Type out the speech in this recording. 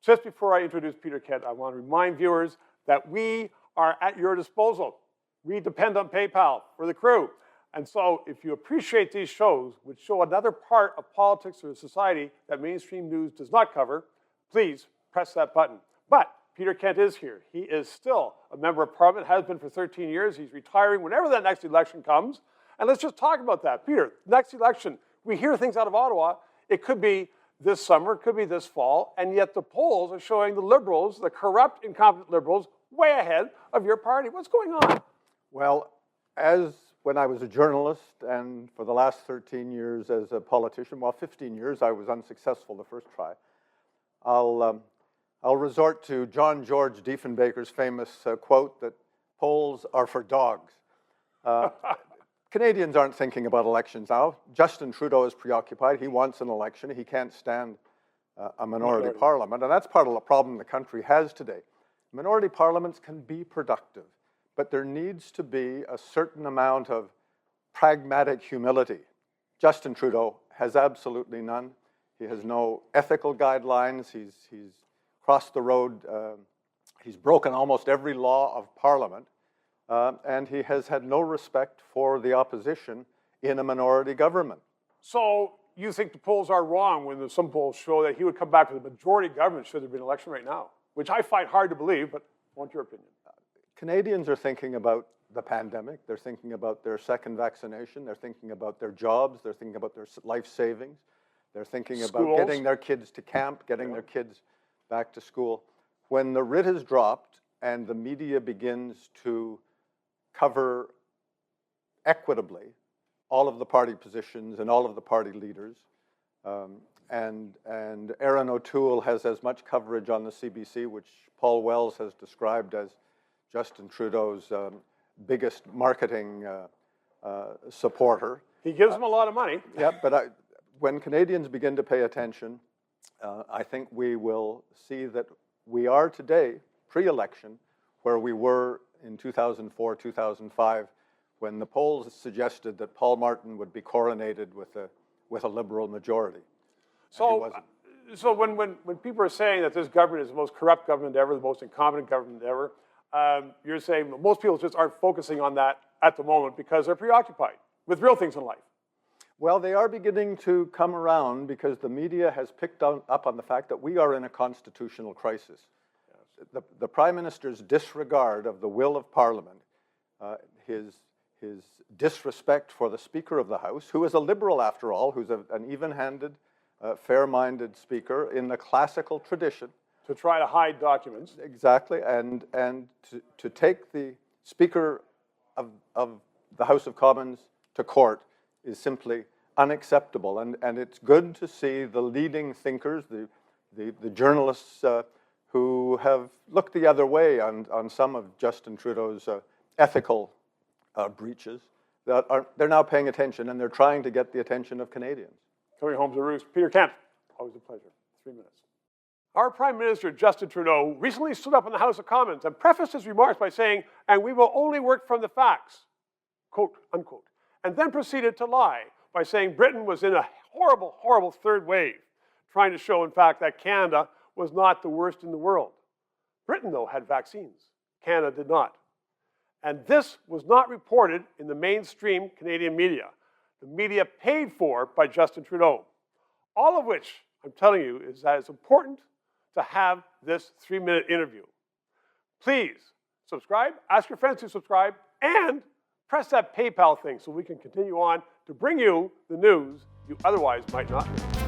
Just before I introduce Peter Kent, I want to remind viewers that we are at your disposal. We depend on PayPal for the crew. And so if you appreciate these shows, which show another part of politics or society that mainstream news does not cover, please press that button. But Peter Kent is here. He is still a member of Parliament, has been for 13 years. He's retiring whenever that next election comes. And let's just talk about that. Peter, next election, we hear things out of Ottawa. It could be this summer, it could be this fall, and yet the polls are showing the Liberals, the corrupt, incompetent Liberals, way ahead of your party. What's going on? Well, when I was a journalist and for the last 13 years as a politician, well, 15 years, I was unsuccessful the first try. I'll resort to John George Diefenbaker's famous quote that polls are for dogs. Canadians aren't thinking about elections now. Justin Trudeau is preoccupied. He wants an election. He can't stand a minority parliament, and that's part of the problem the country has today. Minority parliaments can be productive, but there needs to be a certain amount of pragmatic humility. Justin Trudeau has absolutely none. He has no ethical guidelines. He's crossed the road. He's broken almost every law of Parliament. And he has had no respect for the opposition in a minority government. So you think the polls are wrong when some polls show that he would come back with a majority government should there be an election right now, which I find hard to believe, but I want your opinion. Canadians are thinking about the pandemic. They're thinking about their second vaccination. They're thinking about their jobs. They're thinking about their life savings. They're thinking about getting their kids to camp, getting their kids back to school. When the writ is dropped and the media begins to cover equitably all of the party positions and all of the party leaders, and Erin O'Toole has as much coverage on the CBC, which Paul Wells has described as Justin Trudeau's biggest marketing supporter. He gives them a lot of money. Yeah, but when Canadians begin to pay attention, I think we will see that we are today, pre-election, where we were in 2004, 2005, when the polls suggested that Paul Martin would be coronated with a Liberal majority. So when people are saying that this government is the most corrupt government ever, the most incompetent government ever, you're saying most people just aren't focusing on that at the moment because they're preoccupied with real things in life. Well, they are beginning to come around because the media has picked up on the fact that we are in a constitutional crisis. Yes. The Prime Minister's disregard of the will of Parliament, his disrespect for the Speaker of the House, who is a Liberal after all, who's an even-handed, fair-minded Speaker in the classical tradition. To try to hide documents. Exactly, and to take the Speaker of the House of Commons to court is simply unacceptable. And it's good to see the leading thinkers, the journalists who have looked the other way on some of Justin Trudeau's ethical breaches, they're now paying attention and they're trying to get the attention of Canadians. Coming home to roost. Peter Kent, always a pleasure. 3 minutes. Our Prime Minister, Justin Trudeau, recently stood up in the House of Commons and prefaced his remarks by saying, "And we will only work from the facts," quote, unquote, and then proceeded to lie by saying Britain was in a horrible, horrible third wave, trying to show, in fact, that Canada was not the worst in the world. Britain, though, had vaccines. Canada did not. And this was not reported in the mainstream Canadian media, the media paid for by Justin Trudeau. All of which, I'm telling you, is that it's important to have this 3-minute interview. Please subscribe, ask your friends to subscribe, and press that PayPal thing so we can continue on to bring you the news you otherwise might not know.